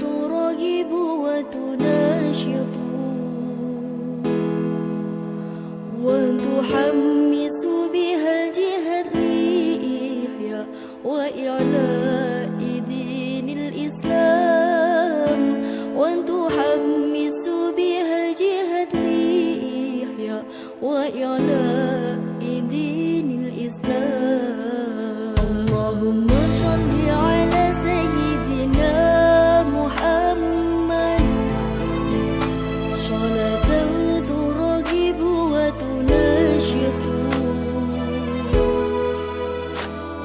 تراغب وتناشط وتحمس بها الجهاد لإحياء وإعلاء دين الإسلام وتحمس بها الجهاد لإحياء وإعلاء دين الإسلام. اللهم صل على سيدنا محمد صلاة تراغب وتناشط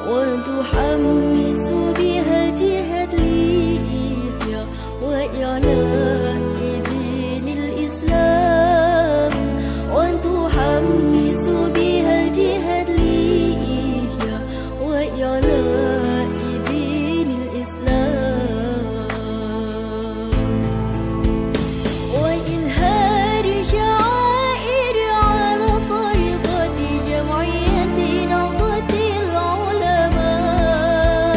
وتحمس بها الجهاد لإحياء وإعلاء دين الإسلام وتحمس بها الجهاد لإحياء وإعلاء دين الإسلام وإظهار شعائر على طريقة جمعية نهضة العلماء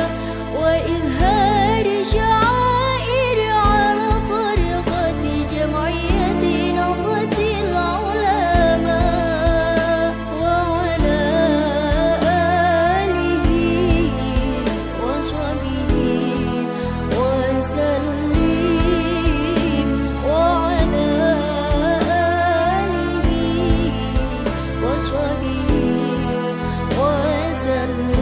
وإظهار شعائر على طريقة جمعية نهضة العلماء وعلى آله وصحبه وسلم وعلى آله وصحبه وسلم.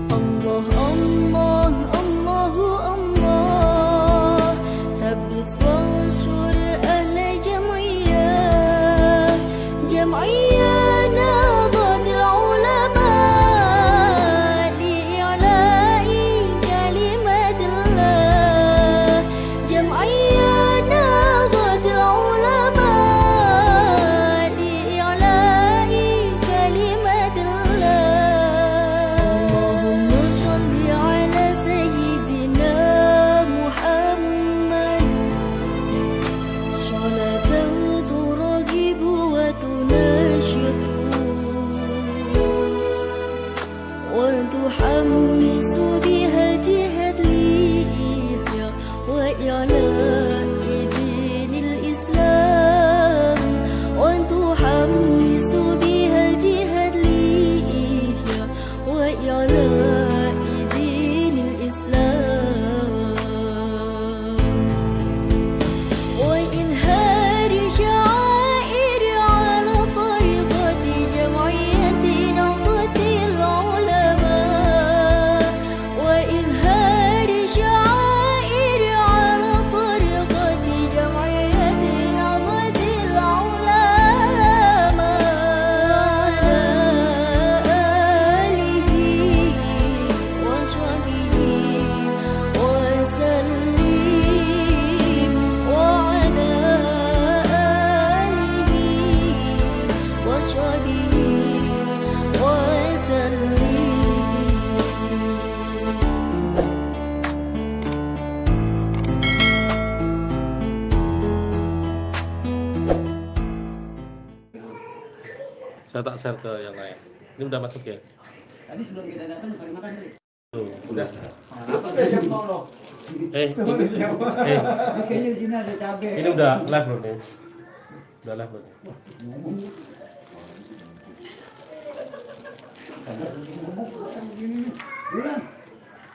الله الله الله الله ثبت وانصر أهل جمعية نهضة العلماء لإعلاء كلمة الله جمعية نهضة العلماء لإعلاء كلمة الله. اللهم صل على سيدنا محمد صلاة تراغب وتناشط وتحمس بها الجهاد لإحياء وإعلاء دين الإسلام وتحمس بها الجهاد لإحياء وإعلاء دين الإسلام وإظهار شعائر على طريقة جمعية نهضة العلماء وإظهار شعائر على طريقة جمعية نهضة العلماء وعلى آله وصحبه وسلم وعلى آله وصحبه وسلم. Saya tak share ke yang lain. Ini udah masuk ya? Tadi sebelum kita datang kali makan tadi. Tuh, udah. Apa tadi mau lo? Kayaknya di sini ada cabai. Ini udah live belum nih? Udah live belum?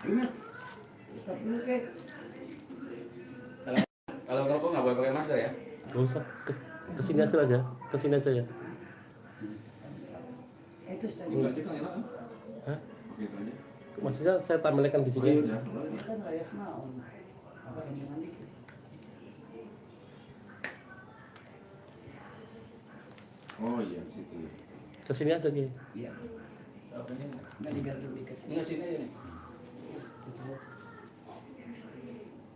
Ingat. Stop dulu kek. Kalau ngerokok nggak boleh pakai masker ya? Gak usah, kesini aja, kesini aja ya. Itu tadi. Enggak juga enak kan? Hah? Gitu aja. Maksudnya saya tampilkan di sini. Iya. Kan layas mau. Apa yang dikit. Oh iya, situ. Kesini aja Ki. Iya. Nggak dibiar lebih kecil. Ini sini aja nih.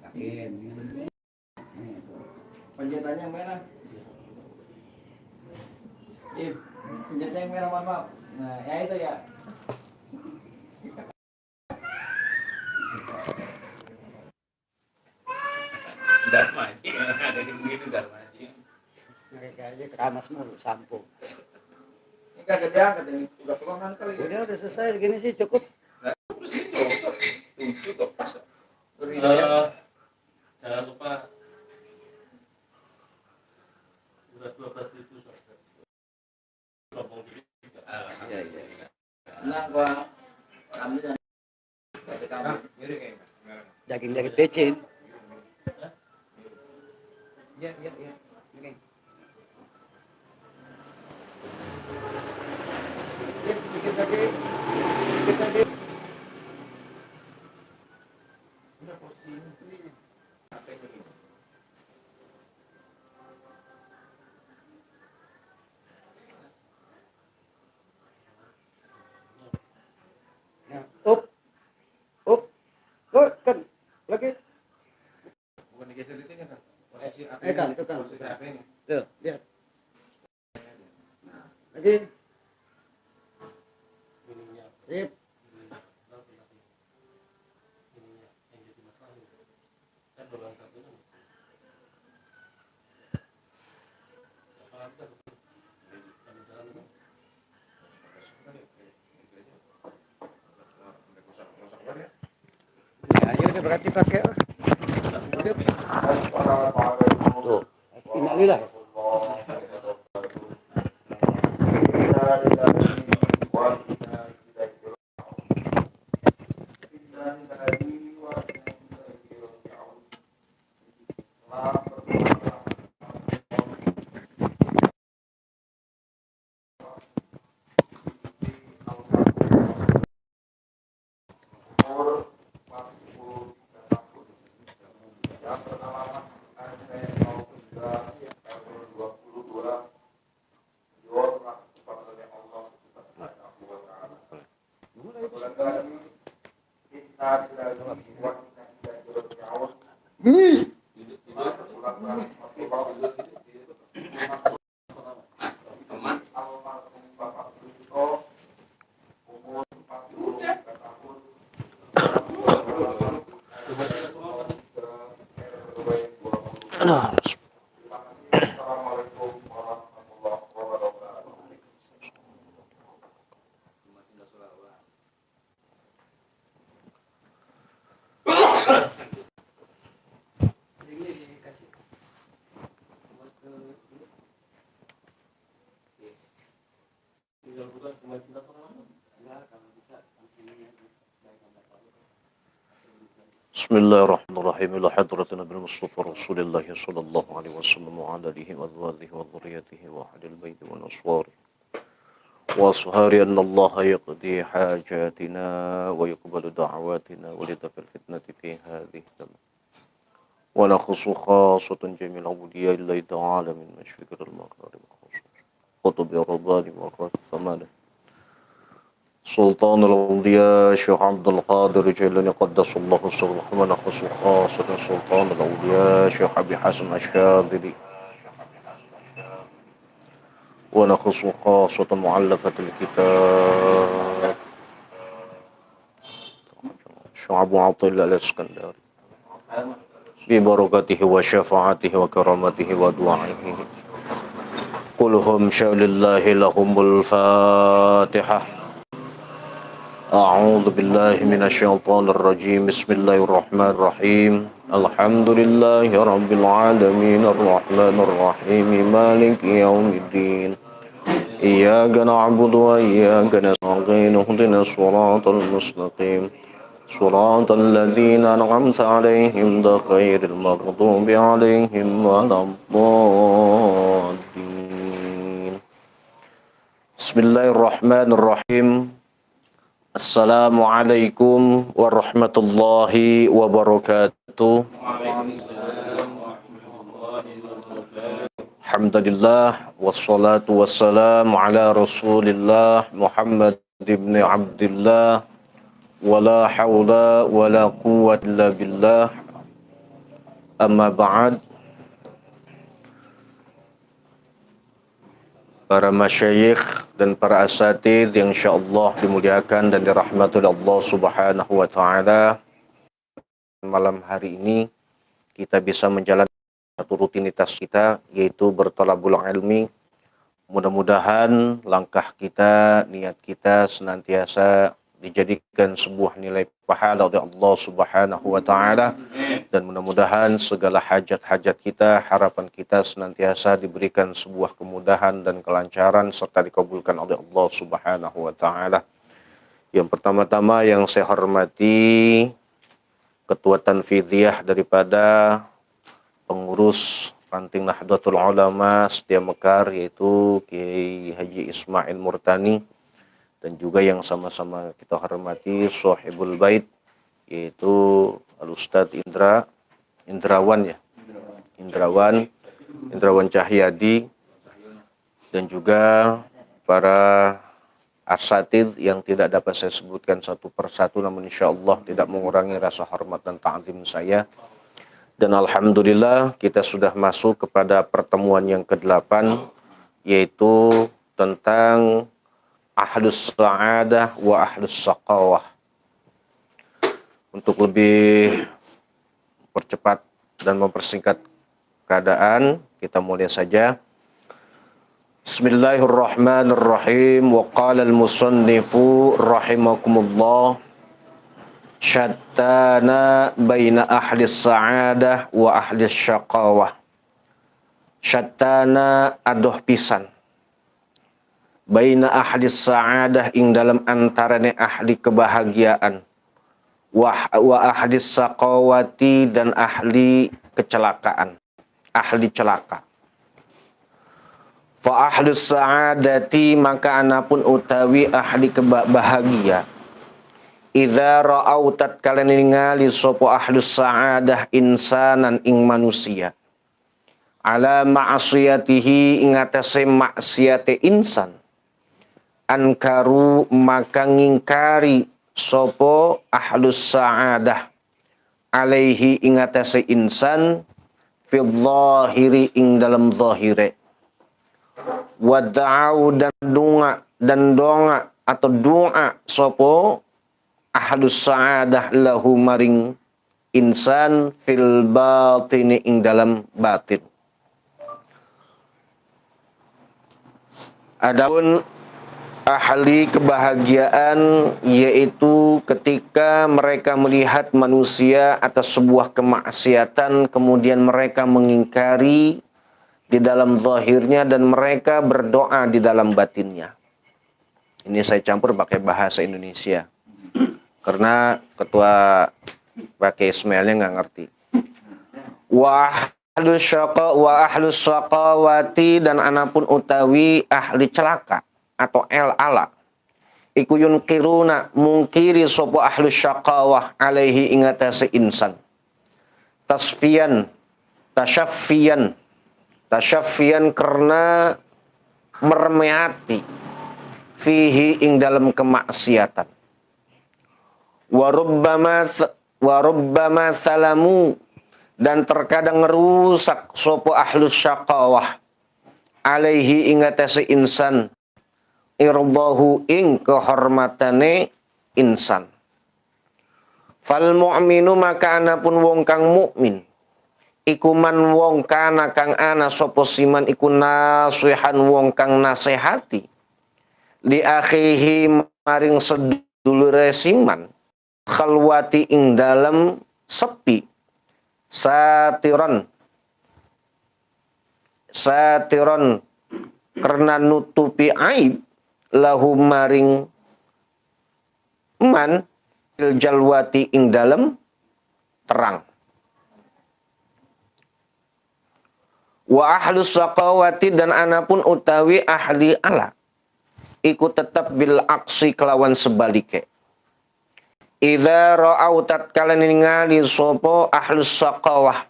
Yakin. Penjatannya yang merah. Penjatnya yang merah, maaf. Nah, ya itu ya. Darmaji, ada di begitu Darmaji. Aja keramas mulu sampo. Ini kagak diangkat ini. Udah turunan kali. Udah selesai gini sih cukup. Cukup pas. Jangan lupa berat 12.000 Iya. Nah, gua ambil Daging dari becin. Iya. Oke. Dikit lagi. Ya, up, kan lagi. bukan digeser di sini kan. Posisi apa Kan, ini? itu kan. Posisi apa ini? Tuh, lihat. Lagi. Sip. Ya, udah berarti pakai. Tuh, innalillah. Bismillahirrahmanirrahim. Ila hadratin Nabi Mustafa Rasulullah sallallahu alaihi wasallam wa ala alihi wa azwajihi wa dhurriyyatihi wa ahlil baiti wa naswari wa ashhadu anna Allah yaqdi hajatina wa yuqbalu da'watina wa lidafil fitnati fi hadhihi wa nakhussu khasatan jamil awliya illahi ta'ala min mashfiqir al-maghrib qutub ar-rabani wa qathamana سلطان الأولياء شيخ عبد القادر جيلاني قدس الله سره ونخص خاصة سلطان الأولياء شيخ أبي حسن الشاذلي ونخص خاصة مؤلفة الكتاب شيخ أبو عبد الله الإسكندري ببركته وشفاعته وكرامته ودعائه كلهم شاء لله لهم الفاتحة. أعوذ بالله من الشيطان الرجيم. بسم الله الرحمن الرحيم. الحمد لله رب العالمين الرحمن الرحيم مالك يوم الدين إياك نعبد وإياك نستعين اهدنا الصراط المستقيم صراط الذين أنعمت عليهم غير المغضوب عليهم ولا الضالين. بسم الله الرحمن الرحيم. Assalamualaikum warahmatullahi wabarakatuh. Alhamdulillah wassalatu wassalamu ala Rasulillah Muhammad ibn Abdullah wala hawla wala quwwata illa billah. Amma ba'd. Para masyayikh dan para asatidz yang insyaallah dimuliakan dan dirahmati oleh Allah Subhanahu wa taala. Malam hari ini kita bisa menjalankan satu rutinitas kita, yaitu bertolabul ilmi. Mudah-mudahan langkah kita, niat kita senantiasa dijadikan sebuah nilai pahala oleh Allah Subhanahu wa taala, dan mudah-mudahan segala hajat-hajat kita, harapan kita senantiasa diberikan sebuah kemudahan dan kelancaran serta dikabulkan oleh Allah Subhanahu wa taala. Yang pertama-tama yang saya hormati Ketua Tanfidhiyah daripada pengurus Ranting Nahdlatul Ulama Setia Mekar, yaitu Kiai Haji Ismail Murtani, dan juga yang sama-sama kita hormati Sohibul Bait, yaitu Al-Ustadz Indrawan Cahyadi, dan juga para asatidz yang tidak dapat saya sebutkan satu persatu, namun insya Allah tidak mengurangi rasa hormat dan ta'zim saya. Dan alhamdulillah kita sudah masuk kepada pertemuan yang ke-8, yaitu tentang ahlus sa'adah wa ahlus saqawah. Untuk lebih percepat dan mempersingkat keadaan, kita mulai saja. Bismillahirrahmanirrahim. Wa qala al-musannifu rahimakumullah, syattana baina ahlis sa'adah wa ahlis syaqawah. Syattana adoh pisan baina ahli sa'adah ing dalam antarane ahli kebahagiaan, wa ahli saqawati dan ahli kecelakaan, ahli celaka. Fa ahli sa'adati maka anapun utawi ahli kebahagia, idza ra'au tatkala ningali sapa ahli sa'adah insanan ing manusia, ala ma'asiyatihi ing atase maksiate insan, ankaru maka ngingkari sopo ahlus sa'adah alaihi ing atase insan fi dhahiri ing dalam zahire, wada'au dan donga atau doa sopo ahlus sa'adah lahu maring insan fil batini ing dalam batin. Adapun ahli kebahagiaan yaitu ketika mereka melihat manusia atas sebuah kemaksiatan, kemudian mereka mengingkari di dalam zahirnya dan mereka berdoa di dalam batinnya. Ini saya campur pakai bahasa Indonesia karena ketua pakai Ismailnya nggak ngerti. Wa ahlus syaqawati dan anapun utawi ahli celaka atau ala iku yunkiruna mungkiri sopo ahlus syaqawah alaihi ingatase insan, tasyaffiyan karena meremehati fihi ing dalam kemaksiatan, wa rubbama salamu dan terkadang rusak sopo ahlus syaqawah alaihi ingatase insan irdahu ing kehormatane insan. Fal mu'minu maka anapun wong kang mukmin iku man wong kana kang ana sapa siman iku nasihan wong kang nasehati li akhihi maring sedulure siman khalwati ing dalem sepi, satiron karena nutupi aib lahu maring man fil jalwati ing dalem terang. Wa ahlus saqawati dan anapun utawi ahli ala iku tetap bil aksi kelawan sebalike. Idza ra'au tatkala ningali sapa ahlus saqawah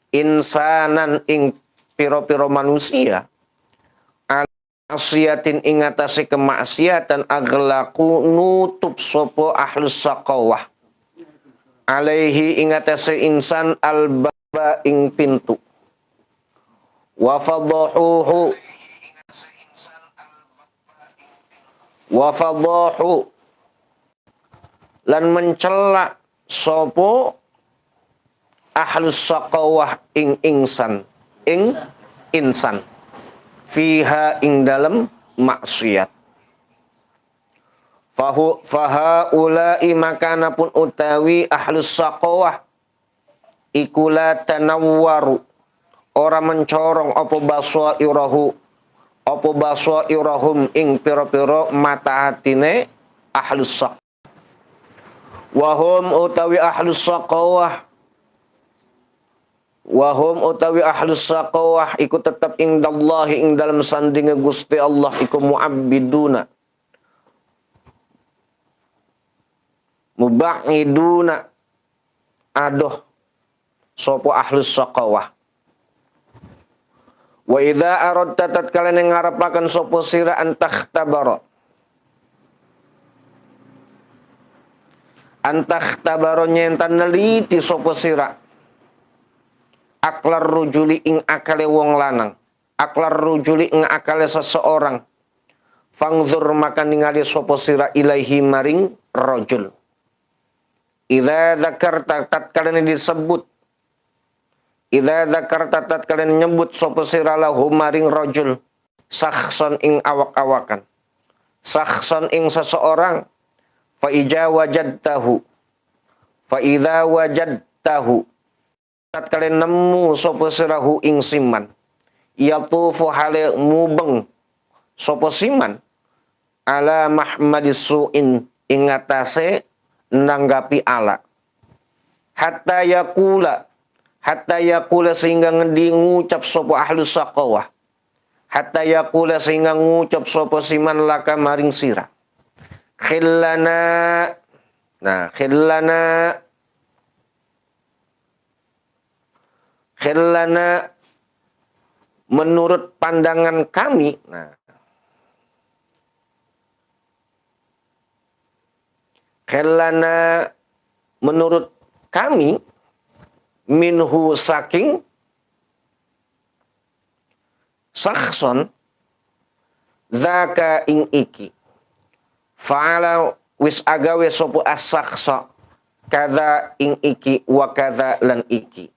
insanan ing piro-piro manusia maksiatin ing atase kemaksiatan aglaku nutup sopo ahlus saqawah alaihi ing atase insan albaba ing pintu, wa fadahu lan mencela sopo ahlus saqawah ing insan fiha ing dalem maksiat. Faha ulai makana pun utawi ahlus saqawah ikula tanawwaru ora mencorong apa baswairahum ing pira-pira mata hatine ahlus saqawah. Wahum utawi ahlus saqawah iku tetap indallahi ing dalam sandinge Gusti Allah iku mu'abbiduna muba'iduna adoh sapa ahlus saqawah. Wa idza aradta tatkala ngarapaken sapa sira antakhtabara nyentan neliti sapa sira aklar rujuli ing akale wong lanang, aklar rujuli ing akale seseorang, fangzur maka ningali sapa sira ilaihi maring rajul. Idza dzakarta tatkala disebut, idza dzakarta tatkala nyebut sapa sira lahu maring rajul, sakhson ing awak-awakan, sakhson ing seseorang, fa idza wajadtahu tatkala nemu sapa sirahu ing siman, yatufu hale mubeng sapa siman ala mahmadis su'in ing atase nanggapi ala, hatta yakula sehingga ngucap sapa ahlus saqawah, hatta yakula sehingga ngucap sapa siman laka maring sira, khillana menurut pandangan kami. Khillana menurut kami, minhu saking sakhson dzaka ing iki, fa'ala wis agawe sapa as-sakhsa kada ing iki wa kada lan iki.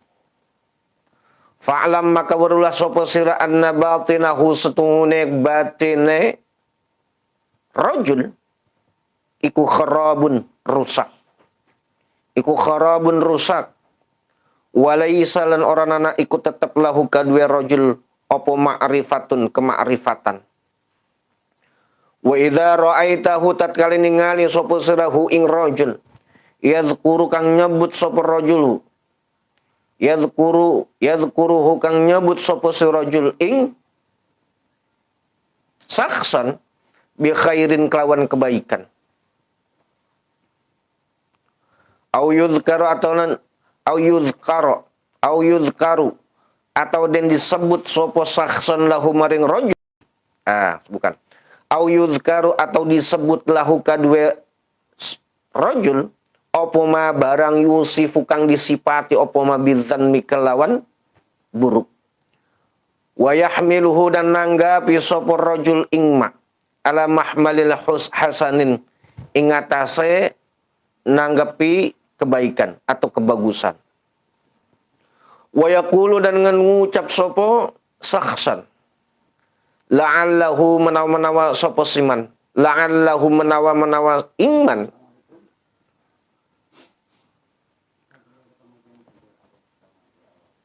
Fa'lam maka werulah sapa sira anna batinahu setungune batine rajul iku kharabun rusak. Walaisa lan ora nana iku tetep lahu kadue rajul apa ma'rifatun kema'rifatan. Wa idza ra'aitahu tatkala ningali sapa sirahu ing rajul, yadhkuru kang nyebut sapa rajul, yadhkuruhu kang nyebut sapa si rajul ing sakhsan bi khairin kelawan kebaikan. Au yudhkaru atau den disebut sapa sakhsan lahu maring rajul. Bukan. Au yudhkaru atau disebut lahu kadue rajul apa ma barang yusifu kang disipati apa ma bidzan mikelawan buruk. Wa yahmiluhu dan nanggapi sapa rajul ingma ala mahmalil hasanin ing atase nanggapi kebaikan atau kebagusan. Wa yaqulu dan ngucap sapa sakhsan la'allahu menawa sapa siman, la'allahu menawa iman,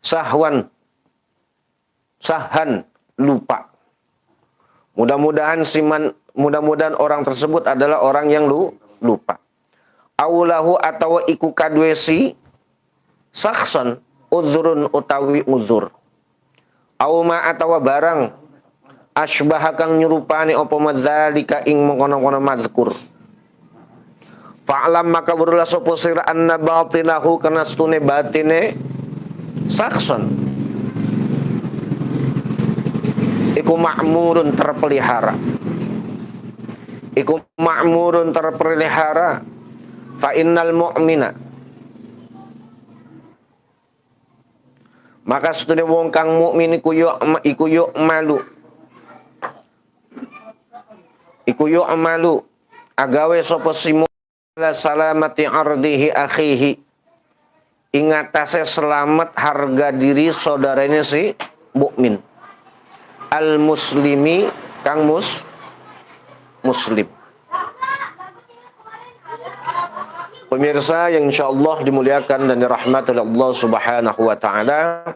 sahan lupa. Mudah-mudahan orang tersebut adalah orang yang lupa. Aulahu atau iku kadwesi sakhson udzurun utawi uzur. Auma atawa barang asbaha kang nyerupani apa madzalika ing mengkono-kono mazkur. Fa'lam maka berulah sapa sira anna batinahu kana stune batine sakhson iku ma'murun terpelihara. Fa innal mu'mina maka setune wong kang mukmin iku malu agawe sapa si salamati ardihi akhihi ingatase selamat harga diri saudaranya si mukmin. Al muslimi kang muslim. Pemirsa yang insyaallah dimuliakan dan dirahmati oleh Allah Subhanahu wa taala,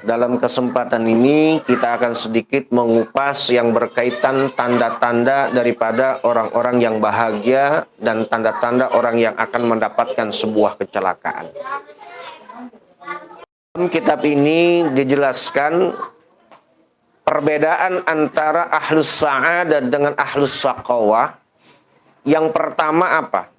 dalam kesempatan ini kita akan sedikit mengupas yang berkaitan tanda-tanda daripada orang-orang yang bahagia dan tanda-tanda orang yang akan mendapatkan sebuah kecelakaan. Dalam kitab ini dijelaskan perbedaan antara ahlus sa'adah dengan ahlus saqawah. Yang pertama apa?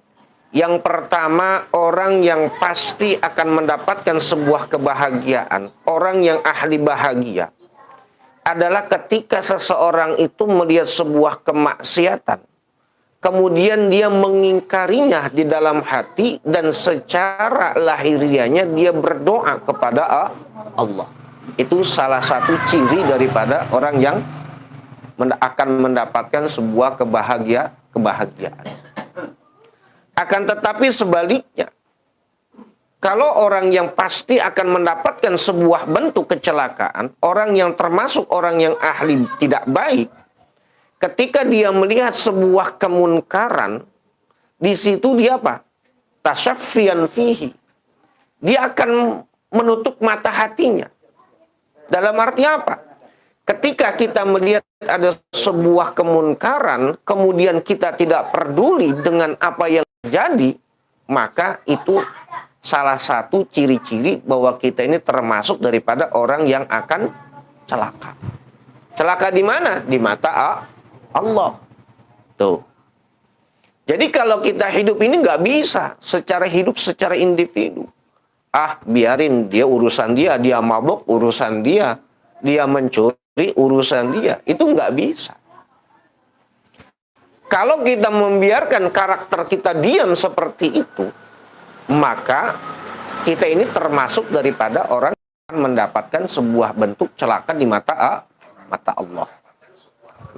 Yang pertama, orang yang pasti akan mendapatkan sebuah kebahagiaan, orang yang ahli bahagia, adalah ketika seseorang itu melihat sebuah kemaksiatan, kemudian dia mengingkarinya di dalam hati, dan secara lahiriahnya dia berdoa kepada Allah. Itu salah satu ciri daripada orang yang akan mendapatkan sebuah kebahagiaan. Akan tetapi sebaliknya, kalau orang yang pasti akan mendapatkan sebuah bentuk kecelakaan, orang yang termasuk orang yang ahli tidak baik, ketika dia melihat sebuah kemunkaran, di situ dia apa? Tasyaffiyan fihi. Dia akan menutup mata hatinya. Dalam arti apa? Ketika kita melihat ada sebuah kemunkaran, kemudian kita tidak peduli dengan apa yang terjadi, maka itu salah satu ciri-ciri bahwa kita ini termasuk daripada orang yang akan celaka. Celaka di mana? Di mata Allah. Tuh. Jadi kalau kita hidup ini nggak bisa hidup secara individu. Biarin dia urusan dia mabuk urusan dia mencuri urusan dia, itu nggak bisa. Kalau kita membiarkan karakter kita diam seperti itu, maka kita ini termasuk daripada orang yang mendapatkan sebuah bentuk celaka di mata Allah.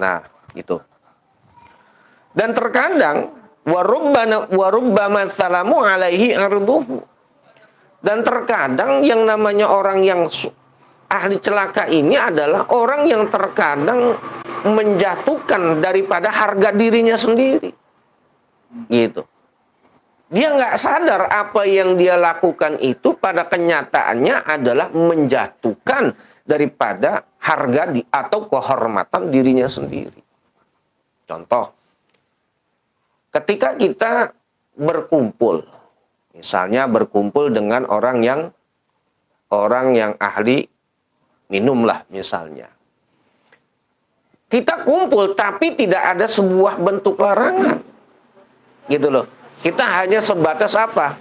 Nah, itu. Dan terkadang warubbama salamu alaihi arduhu. Dan terkadang yang namanya orang yang ahli celaka ini adalah orang yang terkadang menjatuhkan daripada harga dirinya sendiri. Gitu. Dia nggak sadar apa yang dia lakukan itu pada kenyataannya adalah menjatuhkan daripada harga atau kehormatan dirinya sendiri. Contoh, ketika kita berkumpul, misalnya berkumpul dengan orang yang ahli minum lah misalnya. Kita kumpul tapi tidak ada sebuah bentuk larangan. Gitu loh. Kita hanya sebatas apa?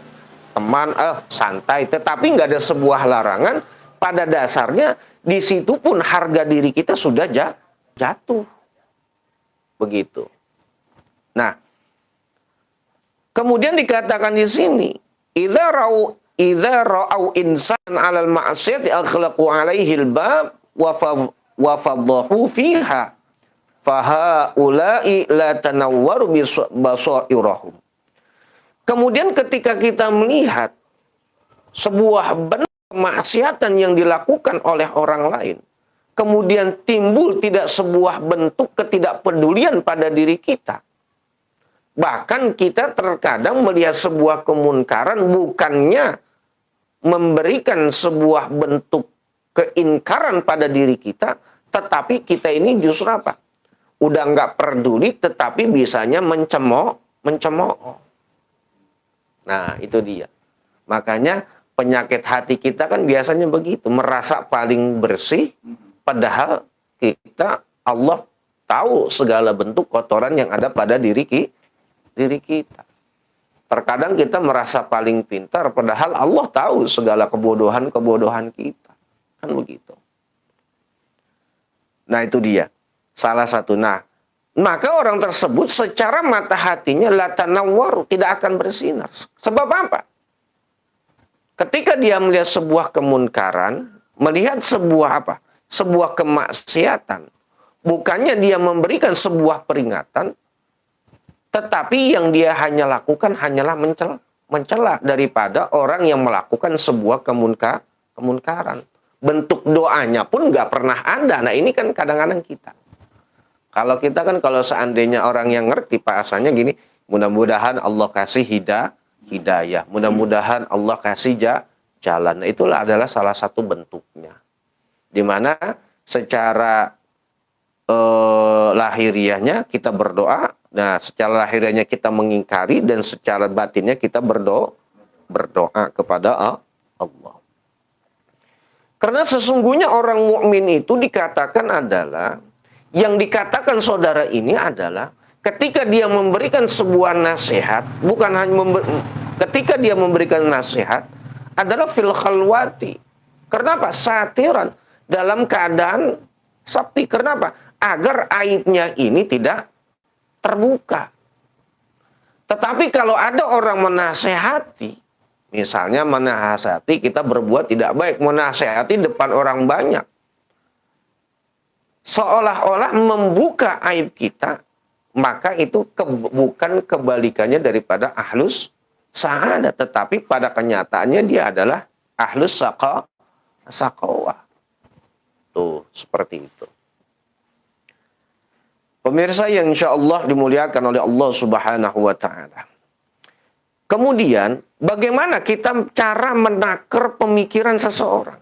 Teman, santai. Tetapi nggak ada sebuah larangan. Pada dasarnya di situ pun harga diri kita sudah jatuh. Begitu. Nah, kemudian dikatakan di sini, idza ra'au insan 'alal ma'siyati akhlaqu 'alaihi al-bab wa fadhahu fiha fa haula'i la tanawwaru basairahum. Kemudian ketika kita melihat sebuah bentuk kemaksiatan yang dilakukan oleh orang lain, kemudian timbul tidak sebuah bentuk ketidakpedulian pada diri kita. Bahkan kita terkadang melihat sebuah kemunkaran bukannya memberikan sebuah bentuk keingkaran pada diri kita, tetapi kita ini justru apa? Udah nggak peduli, tetapi bisanya mencemooh. Nah, itu dia. Makanya penyakit hati kita kan biasanya begitu, merasa paling bersih, padahal Allah tahu segala bentuk kotoran yang ada pada diri kita. Terkadang kita merasa paling pintar, padahal Allah tahu segala kebodohan kita. Kan begitu. Nah, itu dia. Salah satu. Nah, maka orang tersebut secara mata hatinya la tanawwaru, tidak akan bersinar. Sebab apa? Ketika dia melihat sebuah kemunkaran, melihat sebuah apa? Sebuah kemaksiatan. Bukannya dia memberikan sebuah peringatan, tetapi yang dia hanya lakukan hanyalah mencela daripada orang yang melakukan sebuah kemunkaran. Bentuk doanya pun nggak pernah ada. Nah ini kan kadang-kadang kita. Kalau kita kan kalau seandainya orang yang ngerti bahasanya gini, mudah-mudahan Allah kasih hidayah. Mudah-mudahan Allah kasih jalan. Nah, itulah adalah salah satu bentuknya. Dimana secara lahiriahnya kita berdoa. Nah secara lahiriahnya kita mengingkari. Dan secara batinnya kita berdoa kepada Allah. Karena sesungguhnya orang mukmin itu dikatakan adalah, yang dikatakan saudara ini adalah ketika dia memberikan sebuah nasihat, bukan hanya ketika dia memberikan nasihat adalah fil khalwati. Kenapa? Satiran, dalam keadaan sepi. Kenapa? Agar aibnya ini tidak terbuka. Tetapi kalau ada orang menasehati, misalnya menasehati kita berbuat tidak baik, menasehati depan orang banyak, seolah-olah membuka aib kita, maka itu bukan kebalikannya daripada ahlus sa'adah, tetapi pada kenyataannya dia adalah ahlus saqawah. Tuh, seperti itu. Pemirsa yang insya Allah dimuliakan oleh Allah Subhanahu wa ta'ala. Kemudian, bagaimana kita cara menakar pemikiran seseorang?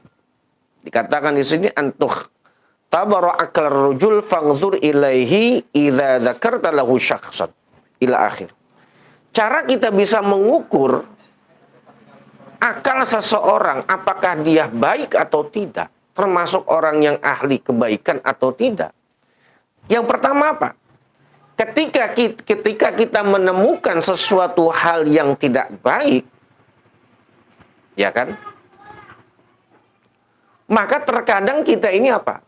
Dikatakan di sini antuh tabara akal rujul fangzur ilaihi idza dzakarta lahu syakhsan ila akhir. Cara kita bisa mengukur akal seseorang apakah dia baik atau tidak, termasuk orang yang ahli kebaikan atau tidak. Yang pertama apa? Ketika kita menemukan sesuatu hal yang tidak baik, ya kan? Maka terkadang kita ini apa?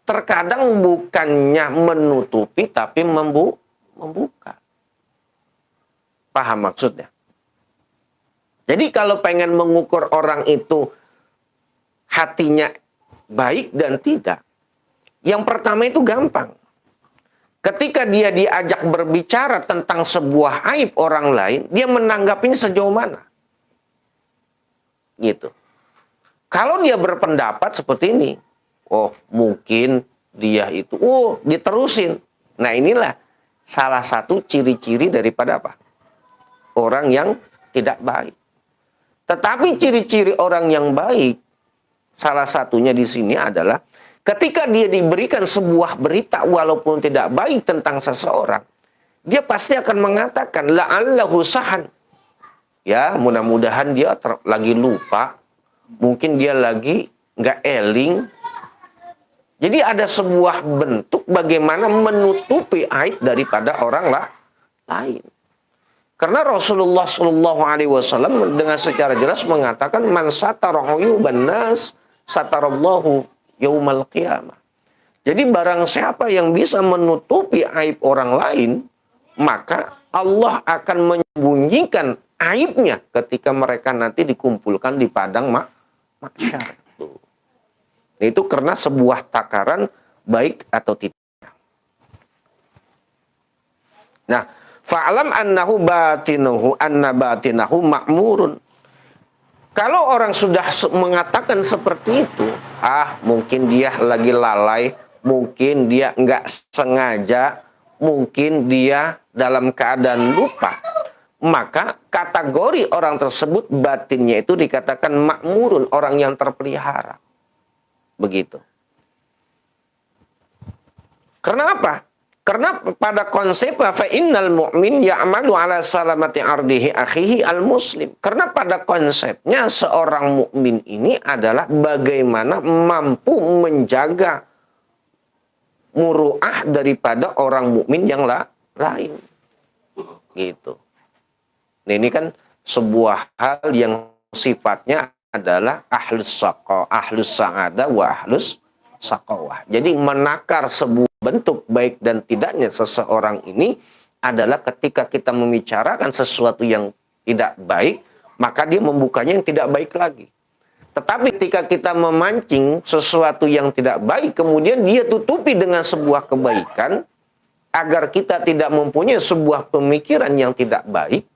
Terkadang bukannya menutupi, tapi membuka. Paham maksudnya? Jadi kalau pengen mengukur orang itu hatinya baik dan tidak, yang pertama itu gampang. Ketika dia diajak berbicara tentang sebuah aib orang lain, dia menanggapinya sejauh mana? Gitu. Kalau dia berpendapat seperti ini, oh mungkin dia itu, diterusin. Nah inilah salah satu ciri-ciri daripada apa? Orang yang tidak baik. Tetapi ciri-ciri orang yang baik, salah satunya di sini adalah ketika dia diberikan sebuah berita walaupun tidak baik tentang seseorang, dia pasti akan mengatakan la'allahu sahan. Ya, mudah-mudahan dia lagi lupa, mungkin dia lagi nggak eling. Jadi ada sebuah bentuk bagaimana menutupi aib daripada orang lain. Karena Rasulullah SAW dengan secara jelas mengatakan man satara uyuban nas satarallahu yaumal qiyamah. Jadi barang siapa yang bisa menutupi aib orang lain, maka Allah akan menyembunyikan aibnya ketika mereka nanti dikumpulkan di padang mahsyar. Itu karena sebuah takaran baik atau tidak. Nah, fa'lam annahu batinahu ma'murun. Kalau orang sudah mengatakan seperti itu, mungkin dia lagi lalai, mungkin dia nggak sengaja, mungkin dia dalam keadaan lupa, maka kategori orang tersebut batinnya itu dikatakan makmurun, orang yang terpelihara. Begitu. Karena apa? Karena pada konsep fa innal mu'min ya'malu ala salamati ardihi akhihi al-muslim. Karena pada konsepnya seorang mukmin ini adalah bagaimana mampu menjaga muru'ah daripada orang mukmin yang lain. Gitu. Nah, ini kan sebuah hal yang sifatnya adalah ahlus sa'adah wa ahlus saqawah. Jadi menakar sebuah bentuk baik dan tidaknya seseorang ini adalah ketika kita membicarakan sesuatu yang tidak baik, maka dia membukanya yang tidak baik lagi. Tetapi ketika kita memancing sesuatu yang tidak baik, kemudian dia tutupi dengan sebuah kebaikan, agar kita tidak mempunyai sebuah pemikiran yang tidak baik,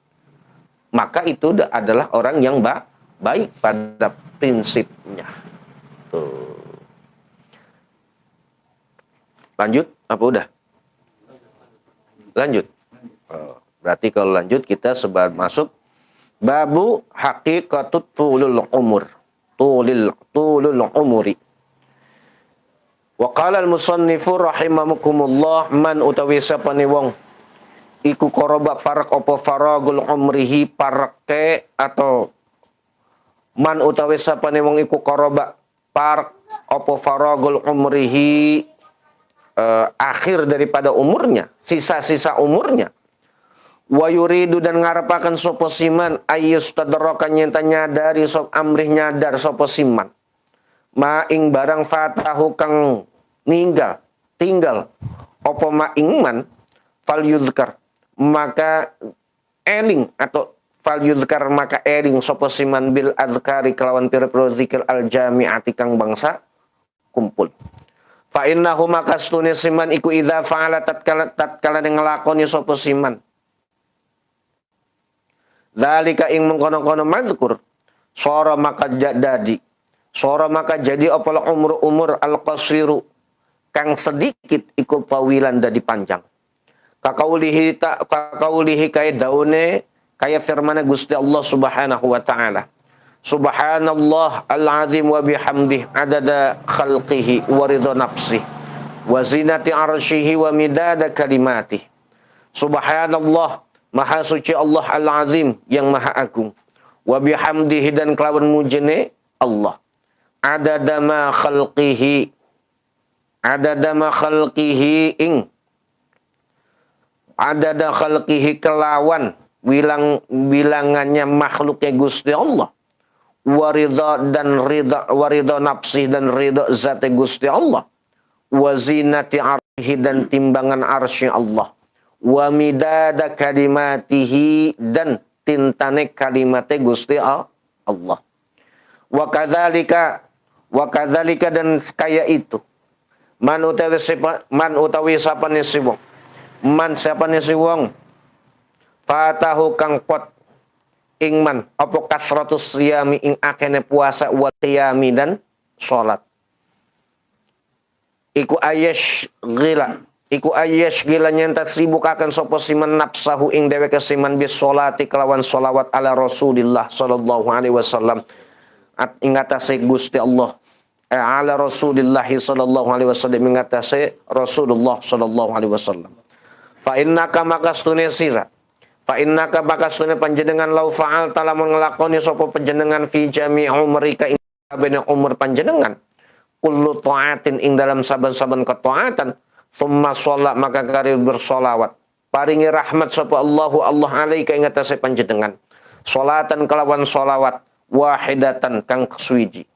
maka itu adalah orang yang baik pada prinsipnya. Tuh. Lanjut apa udah? Lanjut. Berarti kalau lanjut kita masuk babu haqiqatut tulul umur. Tulul umuri. Wa qala al-musannifu rahimakumullah man utawi sapane wong iku koroba parak opo faragul umrihi parake atau man utawi sapane wong iku koroba parak opo faragul umrihi akhir daripada umurnya, sisa-sisa umurnya. Wa yuridu dan ngarepaken sapa siman ayyustadraka nyenta nyadari sop amrih nyadar sapa siman. Ma ing barang fatahu kang tinggal apa ma ing man fal yuzkar maka eling atau fal yuzkar maka eling sapa siman bil adzkari kelawan pira-pira zikir al jami'ati kang bangsa kumpul. Fa innahu maka stune siman iku idza fa'ala tatkala nglakoni sapa siman dzalika ing mengkono-kono mazkur sora maka jadi apa umur al-qasiru kang sedikit ikut tawilan dadi panjang. Kakaulihi kaya daune kaya firmana Gusti Allah Subhanahu wa taala. Subhanallah al-azim wa bihamdih adada khalqihi wa ridha nafsih wa zinati arsyihi wa midada kalimatih. Subhanallah maha suci Allah al-azim yang maha agung. Wa bihamdihi dan kelawan mujene Allah. Adada ma khalqihi ing adada khalqihi kelawan bilangannya makhluknya Gusti Allah waridha nafsih dan ridha zat Gusti Allah wa zinati arsyihi dan timbangan arsy Allah wa midada kalimatihi dan tintane kalimate Gusti Allah wa kadzalika dan kaya itu man utawi sapane si wong man sapane si wong fatahu kang pot ing man apa kasratus siyami ing akene puasa wa qiyami dan salat iku ayesh gila nyentat sibukaken sapa siman nafsahu ing dheweke siman bis salati kelawan sholawat ala Rasulillah sallallahu alaihi wasallam ing atase Gusti Allah ala Rasulillah sallallahu alaihi wasallam mengatasi Rasulullah sallallahu alaihi wasallam. Fa innaka maka stune sira. Fa innaka maka stune panjenengan lau fa'al tala nglakoni sapa panjenengan fi jami' umrika ing kabeh umur panjenengan. Kullu ta'atin ing dalam saben-saben ketaatan, thumma sholat maka kari bersolawat. Paringi rahmat sapa Allahu Allah alaika ing atase panjenengan. Salatan kelawan solawat wahidatan kang suwiji.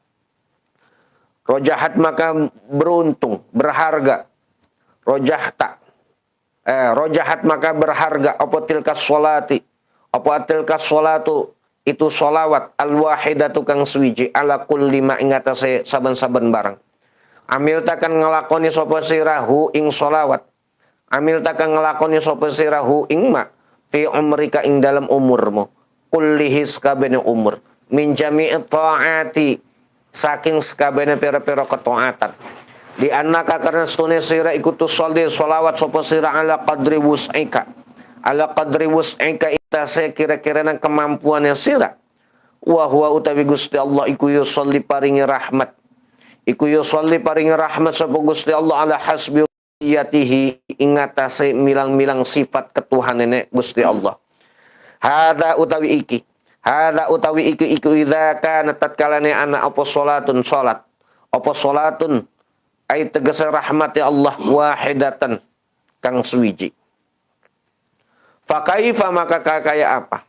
Rojahat maka beruntung, berharga. Rojahat maka berharga. Apa tilkas sholati. Apa tilkas sholatu. Itu sholawat. Al-wahidatu kang suwiji. Ala kulli ma ingatase saben-saben barang. Amil takkan ngelakoni sopa sirahu ing sholawat. Amil takkan ngelakoni sopa sirahu ing ma. Fi umrika ing dalam umurmu. Kullihis kabene umur. Min jami'i ta'ati. Saking sekabene pira-pira ketaatan. Di annaka karena stune sira ikutu sholli sholawat sapa sira ala qadri wus'ika. Ala qadri wus'ika itase kira-kira nang kemampuannya sira. Wa huwa utawi Gusti Allah iku yusolli paringi rahmat. Iku yusolli paringi rahmat sapa Gusti Allah ala hasbi yatihi ingatase milang-milang sifat ketuhanane Gusti Allah. Hadza utawi iki iku idza kana tatkalane ana apa salatun salat apa salatun ai tegese rahmati Allah wahidatan kang suwiji. Fa kaifa maka kaya apa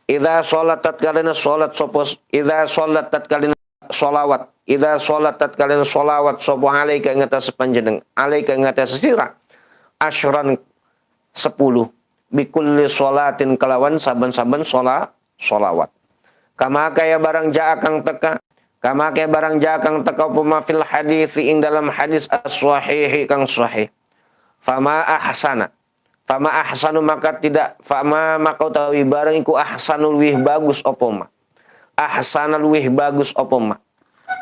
idza salat tatkalane salat sapa idza salat tatkalane sholawat idza salat tatkalane sholawat sapa alaika ing atas panjenengan alaika ing atas sira asyran 10 bikulli sholatin kelawan saben-saben sholawat. Kama kaya barang ja'akang teka apa fil hadits ing dalam hadis as-sahih kang sahih. Fama Fama ahsanu maka tidak fama maka utawi barang iku ahsanul wih bagus apa ma. Ahsanul wih bagus apa ma.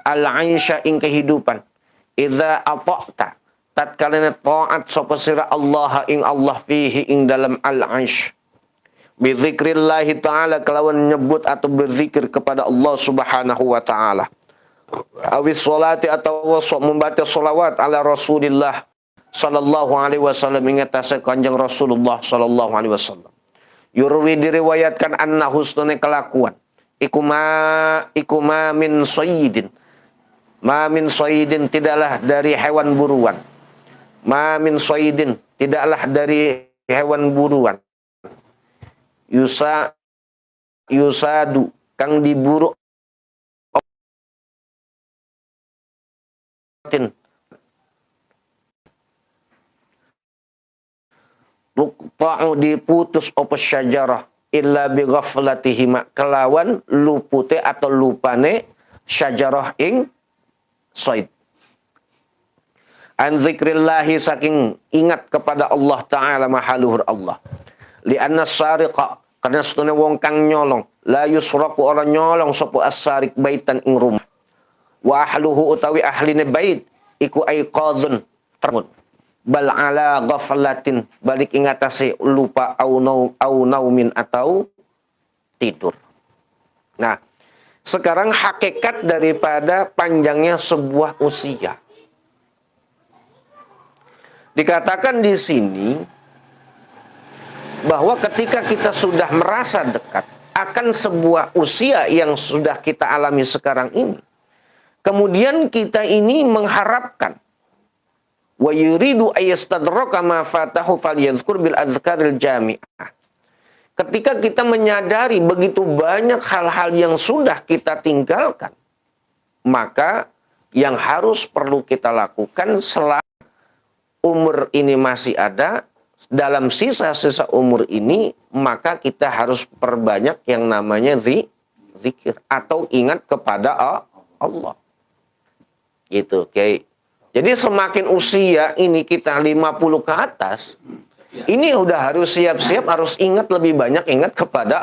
Al-aisha ing kehidupan. Idza ata'ta tatkalana ta'at sapa sira Allah ing Allah fihi ing dalam al-aish. Bi dzikrillah taala kelawan nyebut atau berzikir kepada Allah Subhanahu wa taala. Awis salati atau membaca salawat ala Rasulillah sallallahu alaihi wasallam ingatase Kanjeng Rasulullah sallallahu alaihi wasallam. Yurwi diriwayatkan anna husnune kelakuan iku ma min sayyidin. Ma min sayyidin tidaklah dari hewan buruan. Ma min sayyidin tidaklah dari hewan buruan. Yusadu kang diburu luqta'u diputus apa syajarah illa bi ghaflatihima kelawan lupute atau lupane syajarah ing said. An zikrillahi saking ingat kepada Allah Ta'ala mahaluhur Allah. Lianna sariqa karena setune wong kang nyolong la yusraku ora nyolong sapa as-sarik baitan ing rumah. Wa ahluhu utawi ahline bait iku aiqadun termut. Bal ala ghaflatin balik ingatase lupa au naumin atau tidur. Nah, sekarang hakikat daripada panjangnya sebuah usia. Dikatakan di sini bahwa ketika kita sudah merasa dekat akan sebuah usia yang sudah kita alami sekarang ini, kemudian kita ini mengharapkan wa yuridu ayastadraka ma fatahu falyadhkur bil adhkaril jami'ah. Ketika kita menyadari begitu banyak hal-hal yang sudah kita tinggalkan, maka yang harus perlu kita lakukan selama umur ini masih ada, dalam sisa-sisa umur ini, maka kita harus perbanyak yang namanya zikir atau ingat kepada Allah. Gitu, oke. Jadi semakin usia ini kita 50 ke atas, ini udah harus siap-siap, harus ingat lebih banyak ingat kepada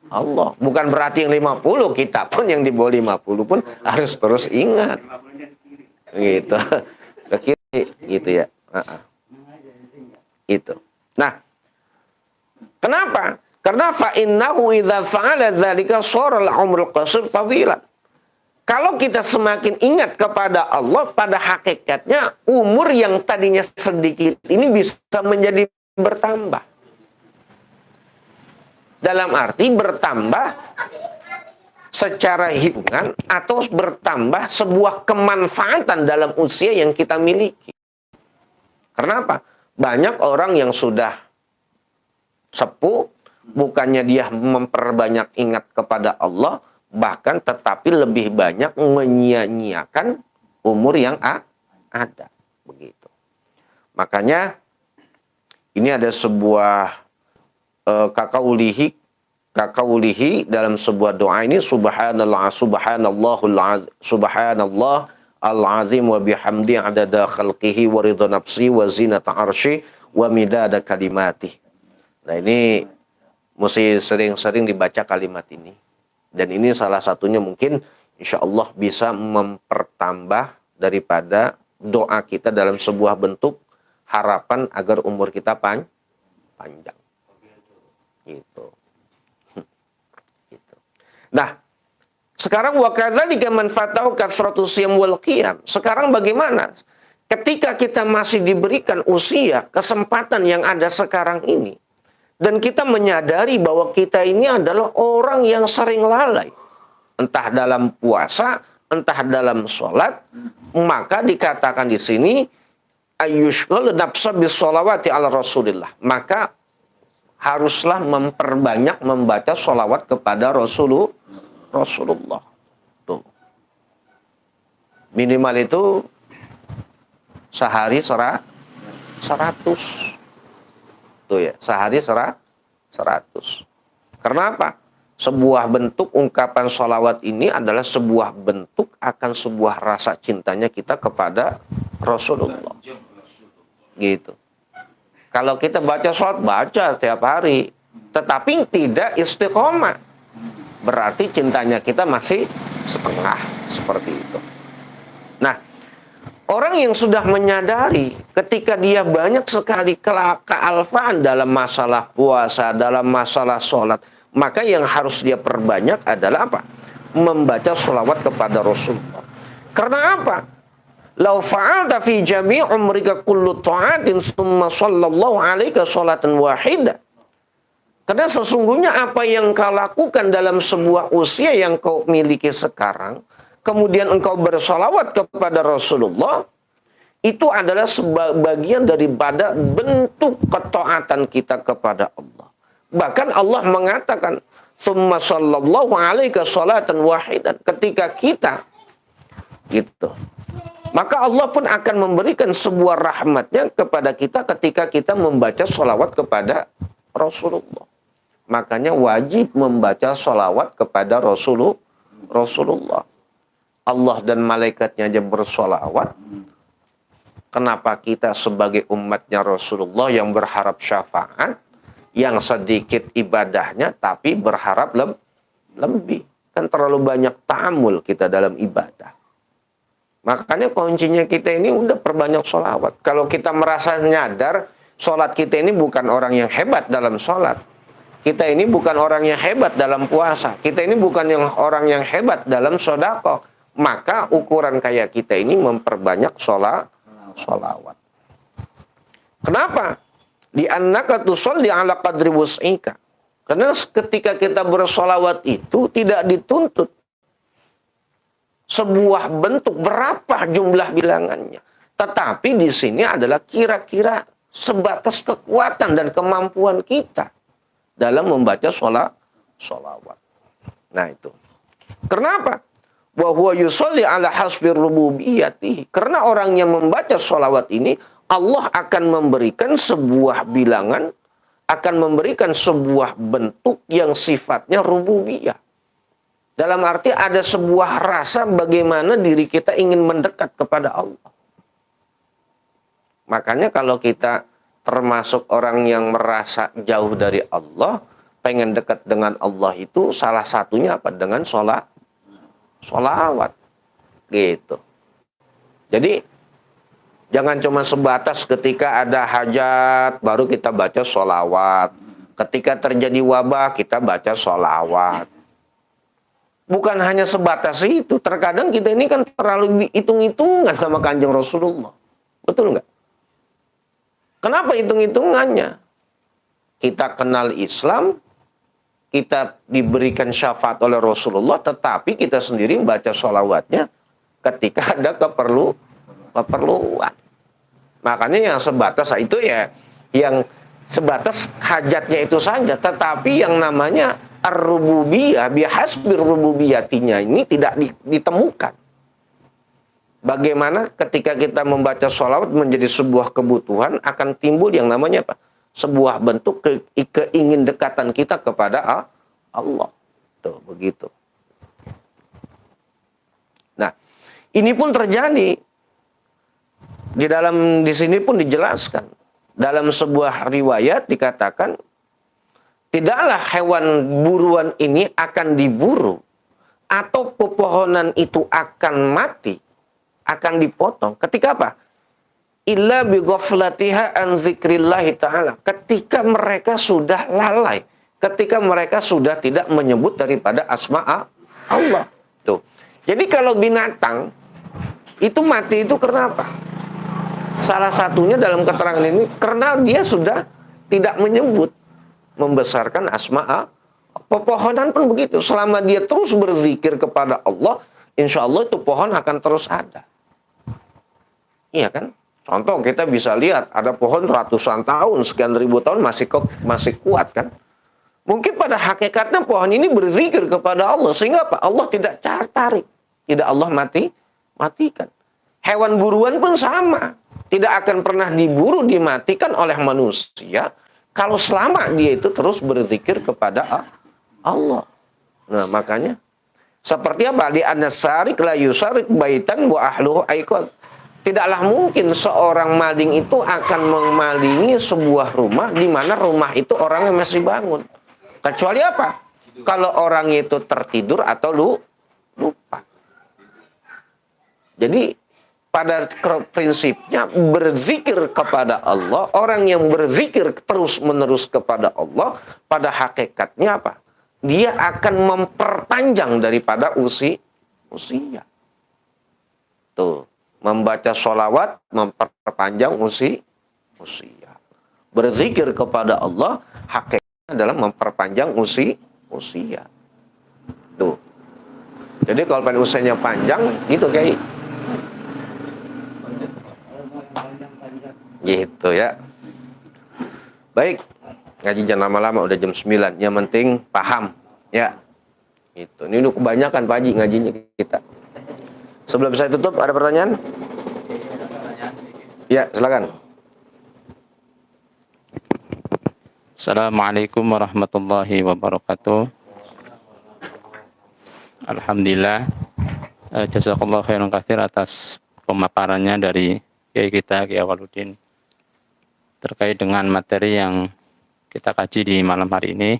Allah. Bukan berarti yang 50, kita pun yang di bawah 50 pun harus terus ingat. Gitu. Gitu ya. Itu. Nah, kenapa? Karena fa innahu idza fa'ala dzalika shara al-umrul qasir tawilan. Kalau kita semakin ingat kepada Allah, pada hakikatnya umur yang tadinya sedikit ini bisa menjadi bertambah. Dalam arti bertambah secara hitungan atau bertambah sebuah kemanfaatan dalam usia yang kita miliki. Kenapa? Banyak orang yang sudah sepuh, bukannya dia memperbanyak ingat kepada Allah, bahkan tetapi lebih banyak menyia-nyiakan umur yang ada. Begitu. Makanya ini ada sebuah kakaulihi dalam sebuah doa ini, subhanallah al-azim wa bihamdi adada khalqihi wa ridha nafsi wa zinata arsy wa midada kalimati. Nah, ini mesti sering-sering dibaca kalimat ini. Dan ini salah satunya mungkin insya Allah bisa mempertambah daripada doa kita dalam sebuah bentuk harapan agar umur kita panjang. Gitu. Gitu. Nah, sekarang wa kadzalika man fatahu kathratu siyam wal qiyam. Sekarang bagaimana? Ketika kita masih diberikan usia, kesempatan yang ada sekarang ini, dan kita menyadari bahwa kita ini adalah orang yang sering lalai, entah dalam puasa, entah dalam sholat, maka dikatakan di sini ayyushghal nafsa bis sholawati ala Rasulillah. Maka haruslah memperbanyak membaca sholawat kepada Rasulullah. Tuh. Minimal itu sehari 100. Tuh ya, sehari 100. Karena apa? Sebuah bentuk ungkapan sholawat ini adalah sebuah bentuk akan sebuah rasa cintanya kita kepada Rasulullah. Gitu. Kalau kita baca sholat, baca tiap hari. Tetapi tidak istiqomah. Berarti cintanya kita masih setengah. Seperti itu. Nah, orang yang sudah menyadari ketika dia banyak sekali kealfaan dalam masalah puasa, dalam masalah sholat, maka yang harus dia perbanyak adalah apa? Membaca sholawat kepada Rasulullah. Karena apa? Lau fa'alta fi jami' umrika kullu ta'atin thumma sallallahu alaika sholatan wahidah. Karena sesungguhnya apa yang kau lakukan dalam sebuah usia yang kau miliki sekarang, kemudian engkau bersolawat kepada Rasulullah, itu adalah sebagian daripada bentuk ketaatan kita kepada Allah. Bahkan Allah mengatakan, "Tsumma sallallahu alaika sholatan wahidan." Ketika kita gitu, maka Allah pun akan memberikan sebuah rahmatnya kepada kita ketika kita membaca sholawat kepada Rasulullah. Makanya wajib membaca sholawat kepada Rasulullah. Allah dan malaikatnya aja bersolawat. Kenapa kita sebagai umatnya Rasulullah yang berharap syafaat, yang sedikit ibadahnya tapi berharap lebih? Kan terlalu banyak ta'amul kita dalam ibadah. Makanya kuncinya kita ini udah perbanyak sholawat. Kalau kita merasa nyadar, sholat kita ini bukan orang yang hebat dalam sholat. Kita ini bukan orang yang hebat dalam puasa. Kita ini bukan orang yang hebat dalam sodaqah. Maka ukuran kayak kita ini memperbanyak sholawat. Kenapa? Di annaka tusolli ala qadri wus'ika. Karena ketika kita bersolawat itu tidak dituntut sebuah bentuk berapa jumlah bilangannya. Tetapi di sini adalah kira-kira sebatas kekuatan dan kemampuan kita dalam membaca sholawat. Nah itu. Kenapa? Wa huwa yusolli ala hasbi rububiyyatihi. Karena orang yang membaca sholawat ini, Allah akan memberikan sebuah bilangan, akan memberikan sebuah bentuk yang sifatnya rububiyah. Dalam arti ada sebuah rasa bagaimana diri kita ingin mendekat kepada Allah. Makanya kalau kita termasuk orang yang merasa jauh dari Allah, pengen dekat dengan Allah itu salah satunya apa? Dengan sholawat. Gitu. Jadi jangan cuma sebatas ketika ada hajat baru kita baca sholawat. Ketika terjadi wabah kita baca sholawat. Bukan hanya sebatas itu. Terkadang kita ini kan terlalu hitung-hitungan sama Kanjeng Rasulullah. Betul nggak? Kenapa hitung-hitungannya? Kita kenal Islam, kita diberikan syafaat oleh Rasulullah, tetapi kita sendiri membaca sholawatnya ketika ada keperluan. Makanya yang sebatas itu ya, yang sebatas hajatnya itu saja. Tetapi yang namanya ar-rububiyah, bihasbir rububiyatinya ini tidak ditemukan. Bagaimana ketika kita membaca sholawat menjadi sebuah kebutuhan, akan timbul yang namanya apa? Sebuah bentuk keingindekatan kita kepada Allah. Tuh, begitu. Nah, ini pun terjadi. Di sini pun dijelaskan. Dalam sebuah riwayat dikatakan, tidaklah hewan buruan ini akan diburu atau pepohonan itu akan mati, akan dipotong. Ketika apa? Illa bi ghaflatiha an dzikrillahi ta'ala. Ketika mereka sudah lalai, ketika mereka sudah tidak menyebut daripada asma Allah. Tuh. Jadi kalau binatang itu mati itu karena apa? Salah satunya dalam keterangan ini karena dia sudah tidak menyebut membesarkan asma Allah. Pepohonan pun begitu. Selama dia terus berzikir kepada Allah, insya Allah itu pohon akan terus ada. Iya kan? Contoh kita bisa lihat ada pohon ratusan tahun, sekian ribu tahun masih kuat kan? Mungkin pada hakikatnya pohon ini berzikir kepada Allah sehingga apa? Allah tidak tarik, tidak Allah matikan. Hewan buruan pun sama, tidak akan pernah diburu dimatikan oleh manusia kalau selama dia itu terus berzikir kepada Allah. Nah makanya seperti apa? Di an-nasarik la yusarik baitan wa ahluhu aiqad. tidaklah mungkin seorang maling itu akan memalingi sebuah rumah di mana rumah itu orangnya masih bangun. Kecuali apa? Kalau orang itu tertidur atau lupa. Jadi pada prinsipnya berzikir kepada Allah, orang yang berzikir terus-menerus kepada Allah, pada hakikatnya apa? Dia akan memperpanjang daripada usia. Tuh, membaca sholawat memperpanjang usia. Berzikir kepada Allah hakikatnya adalah memperpanjang usia. Tuh. Jadi kalau pengen usianya panjang, gitu kayak gitu ya. Baik, ngaji jangan lama-lama, udah jam 9. Yang penting paham ya. Itu. Ini udah kebanyakan Pak Haji ngajinya kita. Sebelum saya tutup, ada pertanyaan? Ya, silakan. Assalamualaikum warahmatullahi wabarakatuh. Alhamdulillah, jazakallahu khairan katsir atas pemaparannya dari Kiai kita, Kiai Awwaluddin, terkait dengan materi yang kita kaji di malam hari ini.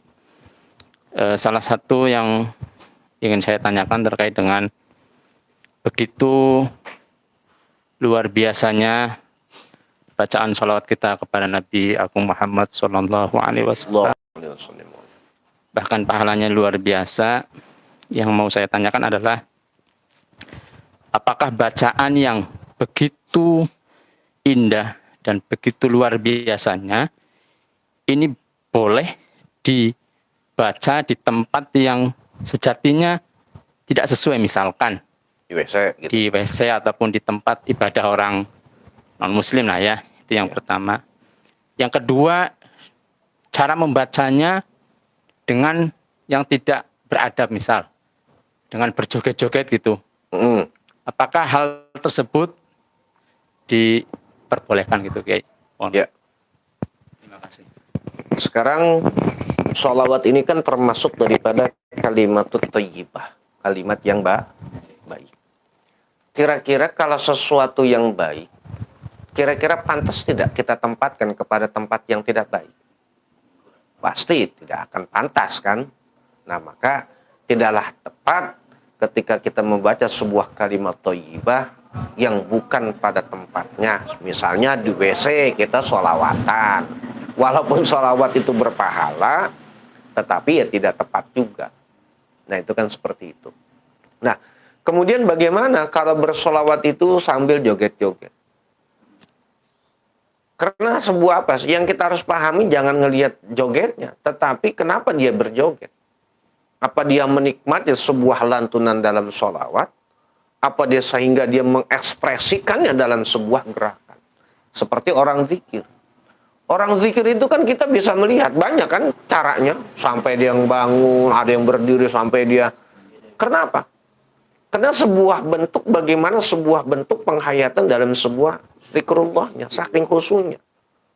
Salah satu yang ingin saya tanyakan terkait dengan begitu luar biasanya bacaan sholawat kita kepada Nabi Agung Muhammad Sallallahu Alaihi Wasallam. Bahkan pahalanya luar biasa. Yang mau saya tanyakan adalah, apakah bacaan yang begitu indah dan begitu luar biasanya ini boleh dibaca di tempat yang sejatinya tidak sesuai, misalkan Di WC gitu. di WC ataupun di tempat ibadah orang non-muslim lah ya. Itu yang pertama. Yang kedua, cara membacanya dengan yang tidak beradab, misal dengan berjoget-joget gitu. Apakah hal tersebut diperbolehkan gitu, Kiai? Ya. Terima kasih. Sekarang sholawat ini kan termasuk daripada kalimatut thayyibah, kalimat yang baik. Kira-kira kalau sesuatu yang baik, kira-kira pantas tidak kita tempatkan kepada tempat yang tidak baik? Pasti tidak akan pantas kan? Nah, maka tidaklah tepat ketika kita membaca sebuah kalimat thayyibah yang bukan pada tempatnya. Misalnya di WC kita sholawatan. Walaupun sholawat itu berpahala, tetapi ya tidak tepat juga. Nah, itu kan seperti itu. Nah, kemudian bagaimana kalau bersolawat itu sambil joget-joget? Karena sebuah apa sih? Yang kita harus pahami, jangan ngelihat jogetnya, tetapi kenapa dia berjoget? Apa dia menikmati sebuah lantunan dalam sholawat? Apa dia sehingga dia mengekspresikannya dalam sebuah gerakan? Seperti orang zikir. Orang zikir itu kan kita bisa melihat banyak kan caranya. Sampai dia yang bangun, ada yang berdiri sampai dia. Kenapa? Karena sebuah bentuk, bagaimana sebuah bentuk penghayatan dalam sebuah zikrullahnya, saking khusyuknya.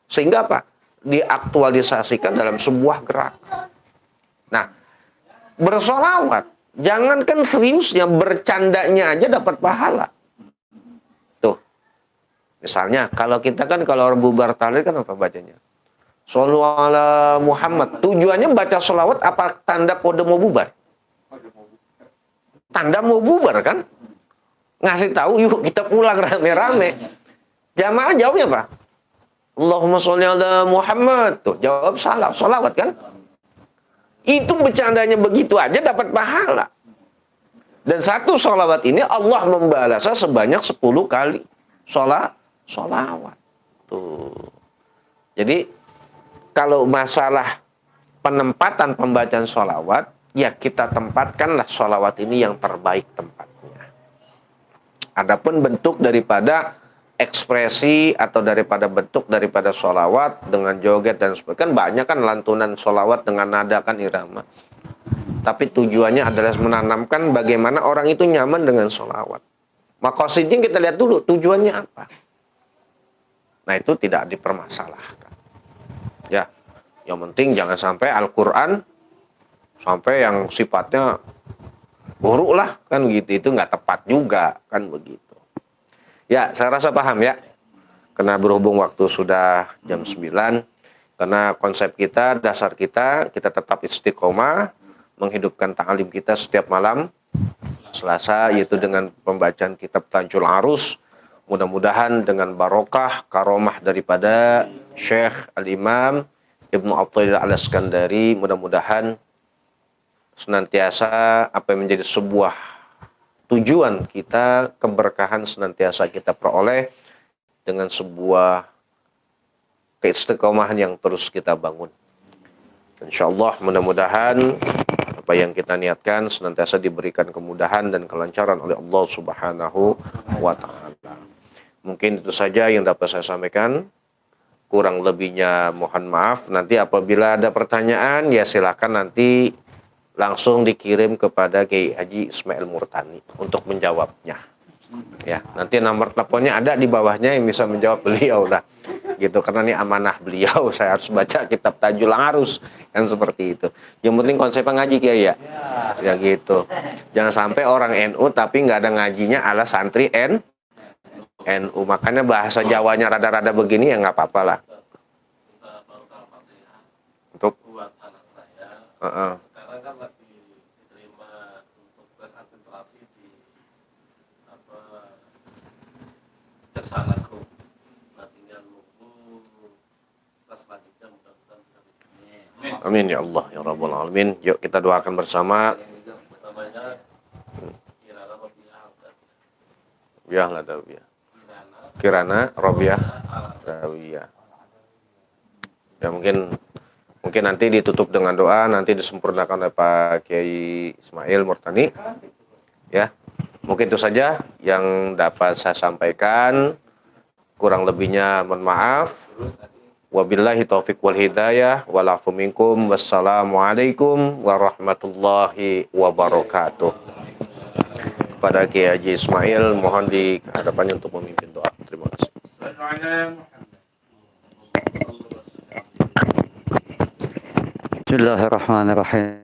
Sehingga apa? Diaktualisasikan dalam sebuah gerakan. Nah, bersolawat, jangankan seriusnya, bercandanya aja dapat pahala. Tuh, misalnya kalau kita kan kalau orang bubar tahlil kan apa bacanya? Shollu ala Muhammad. Tujuannya baca sholawat apa tanda kode mau bubar? Tanda mau bubar kan? Ngasih tahu yuk kita pulang rame-rame. Jamaah jawabnya apa? Allahumma sholli ala Muhammad. Tuh, jawab salam, sholawat kan? Itu bercandanya begitu aja dapat pahala. Dan satu sholawat ini Allah membalasnya sebanyak 10 kali sholawat. Tuh. Jadi kalau masalah penempatan pembacaan sholawat, ya kita tempatkanlah sholawat ini yang terbaik tempatnya. Adapun bentuk daripada ekspresi atau daripada bentuk daripada sholawat dengan joget dan sebagainya, kan banyak kan lantunan sholawat dengan nada kan irama. Tapi tujuannya adalah menanamkan bagaimana orang itu nyaman dengan sholawat. Maqasidnya kita lihat dulu tujuannya apa. Nah, itu tidak dipermasalahkan. Ya, yang penting jangan sampai Al-Quran sampai yang sifatnya buruk lah kan gitu, itu nggak tepat juga kan begitu. Ya, saya rasa paham ya. Karena berhubung waktu sudah jam 9, karena konsep kita, dasar kita tetap istiqomah, menghidupkan ta'lim kita setiap malam Selasa, yaitu dengan pembacaan kitab Tanjul Arus. Mudah-mudahan dengan barokah, karomah daripada Syekh Al-Imam Ibnu Athaillah Al-Iskandari, mudah-mudahan senantiasa apa yang menjadi sebuah tujuan kita, keberkahan senantiasa kita peroleh dengan sebuah keistiqomahan yang terus kita bangun. Insyaallah mudah-mudahan apa yang kita niatkan senantiasa diberikan kemudahan dan kelancaran oleh Allah Subhanahu wa taala. Mungkin itu saja yang dapat saya sampaikan. Kurang lebihnya mohon maaf. Nanti apabila ada pertanyaan ya silakan nanti langsung dikirim kepada Kiai Haji Ismail Murtani untuk menjawabnya. Ya, nanti nomor teleponnya ada di bawahnya yang bisa menjawab beliau lah. Gitu, karena ini amanah beliau, saya harus baca kitab Tajul Arus kan seperti itu. Yang penting konsepnya ngaji Kiai ya. Ya gitu. Jangan sampai orang NU tapi nggak ada ngajinya ala santri NU. Makanya bahasa Jawanya rada-rada begini ya nggak apa-apa lah. Untuk buat anak saya. uh-uh. Sekarang kan lagi diterima untuk tes administrasi di Kejaksaan Agung. Nah tinggal nunggu tes selanjutnya mudah-mudahan bisa diterima. Amin ya Allah ya Rabbal Alamin. Yuk kita doakan bersama. Namanya Kirana Robiah. Ya lah Dawiyah. Kirana Robiah Dawiyah. Ya mungkin nanti ditutup dengan doa, nanti disempurnakan oleh Pak Kiai Ismail Murtani. Ya. Mungkin itu saja yang dapat saya sampaikan. Kurang lebihnya mohon maaf. Wabillahi taufiq wal hidayah. Walafu minkum. Wassalamualaikum warahmatullahi wabarakatuh. Kepada Kiai Haji Ismail mohon di hadapannya untuk memimpin doa. Terima kasih. Bismillahirrahmanirrahim.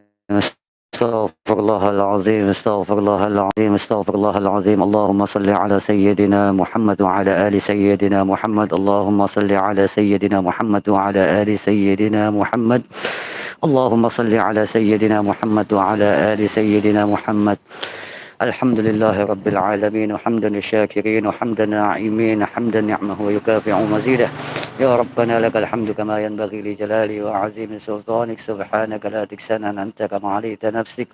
Astaghfirullahaladzim, astaghfirullahaladzim, astaghfirullahaladzim. Allahumma salli ala sayyidina Muhammad wa ala ali sayyidina Muhammad. Allahumma salli ala sayyidina Muhammad wa ala ali sayyidina Muhammad. Allahumma salli ala sayyidina Muhammad wa ala ali sayyidina Muhammad. Alhamdulillahi Rabbil Alamin, hamdan syakirin, hamdan na'imin, hamdan ni'mahu wa yukafi'u mazidah. Ya Rabbana lakal hamdu kama yanbaghi li jalali wa azimi sultanik, subhanaka la tiksanan anta kama alita nafsik,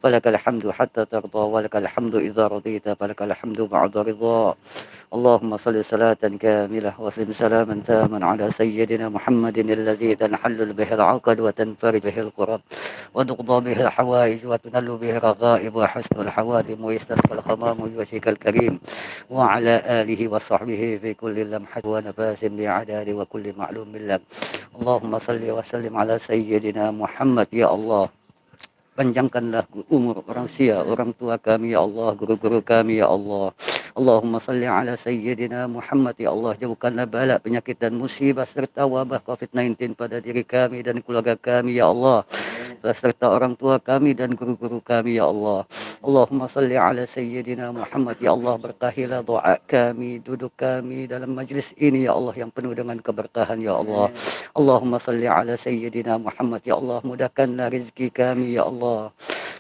falakal hamdu hatta tarda, walakal hamdu idha radita, falakal hamdu ba'da ridha. اللهم صل صلاة كاملة وسلم سلاما تاما على سيدنا محمد الذي تنحل به العقد وتنفرج به الكرب وتقضى به الحوائج وتنل به الرغائب وحسن الحوادم ويستسقى الغمام بوجهك الكريم وعلى آله وصحبه في كل لمحة ونفاس بعداد وكل معلوم لك. اللهم صل وسلم على سيدنا محمد. Ya Allah, panjangkanlah umur orang sia, orang tua kami ya Allah, guru-guru kami ya Allah. Allahumma salli ala sayyidina Muhammad. Ya Allah, jauhkanlah bala, penyakit dan musibah serta wabah COVID-19 pada diri kami dan keluarga kami ya Allah, serta orang tua kami dan guru-guru kami ya Allah. Allahumma salli ala sayyidina Muhammad. Ya Allah, berkahilah doa kami, duduk kami dalam majlis ini ya Allah yang penuh dengan keberkahan ya Allah. Allahumma salli ala sayyidina Muhammad. Ya Allah, mudahkanlah rezeki kami ya Allah.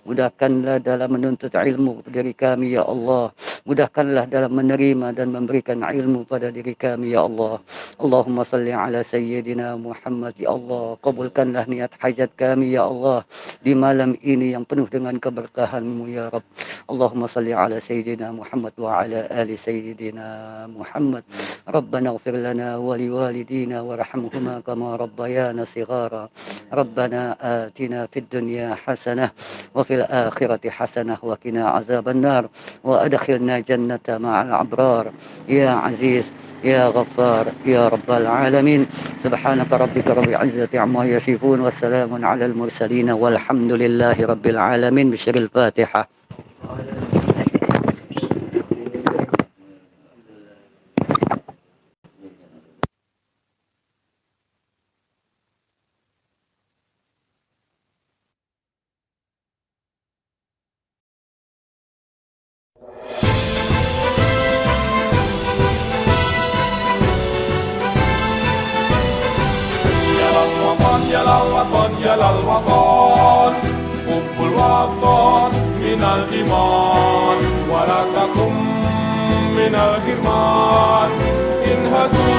Mudahkanlah dalam menuntut ilmu diri kami ya Allah. Mudahkanlah dalam menerima dan memberikan ilmu pada diri kami ya Allah. Allahumma salli ala sayyidina Muhammad. Ya Allah, kabulkanlah niat hajat kami ya Allah di malam ini yang penuh dengan keberkahan-Mu ya Rabb. Allahumma salli ala sayyidina Muhammad wa ala ali sayyidina Muhammad. Rabbana ighfir lana wa liwalidina warhamhuma kama rabbayana shighara. Rabbana atina fid dunya hasanah wa fil akhirati hasanah wa qina azaban nar wa adkhilna jannata ma'al abrar ya aziz ya ghaffar ya rabbal alamin. Subhanaka rabbika rabbil izzati amma yasifun wa salamun alal mursalin walhamdulillahi rabbil alamin. Bismillahil Fatihah. الوطن يا للوطن يا للوطن حب الوطن من الإيمان ولا تكن من الحرمان انهضوا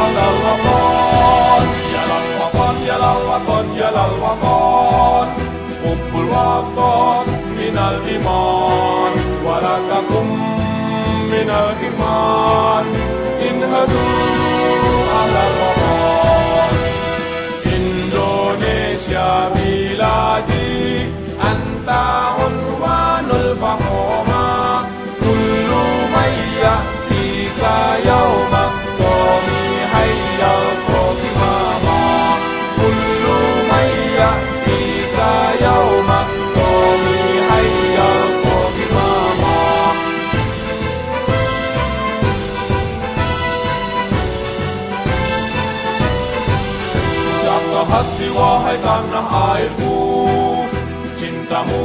على الوطن يا للوطن يا للوطن يا للوطن حب الوطن من الإيمان ولا تكن من الحرمان انهضوا على الوطن Indonesia بلادي أنت عنوان الفخامة كل من يأتيك يوم قومي حيا القاسمة كل من يأتيك يوم قومي حيا القاسمة Siapkah hati wahai tanah airku Cintamu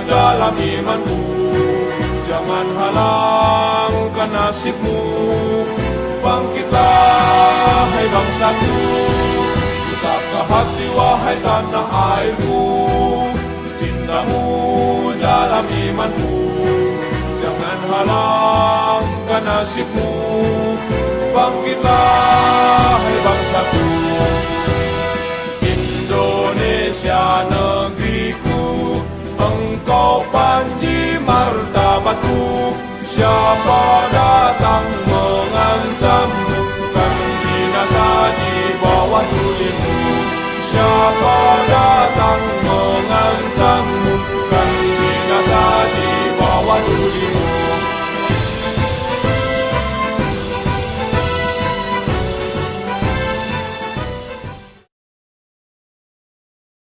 dalam imanku Jangan halangkan nasibmu Bangkitlah hai bangsaku Siapkah hati wahai tanah airku Cintamu dalam imanku Jangan halangkan nasibmu Bangkitlah hai bangsaku Indonesia negeriku Engkau panji martabatku Siapa datang mengancammu Kan binasa di bawah tulimu Siapa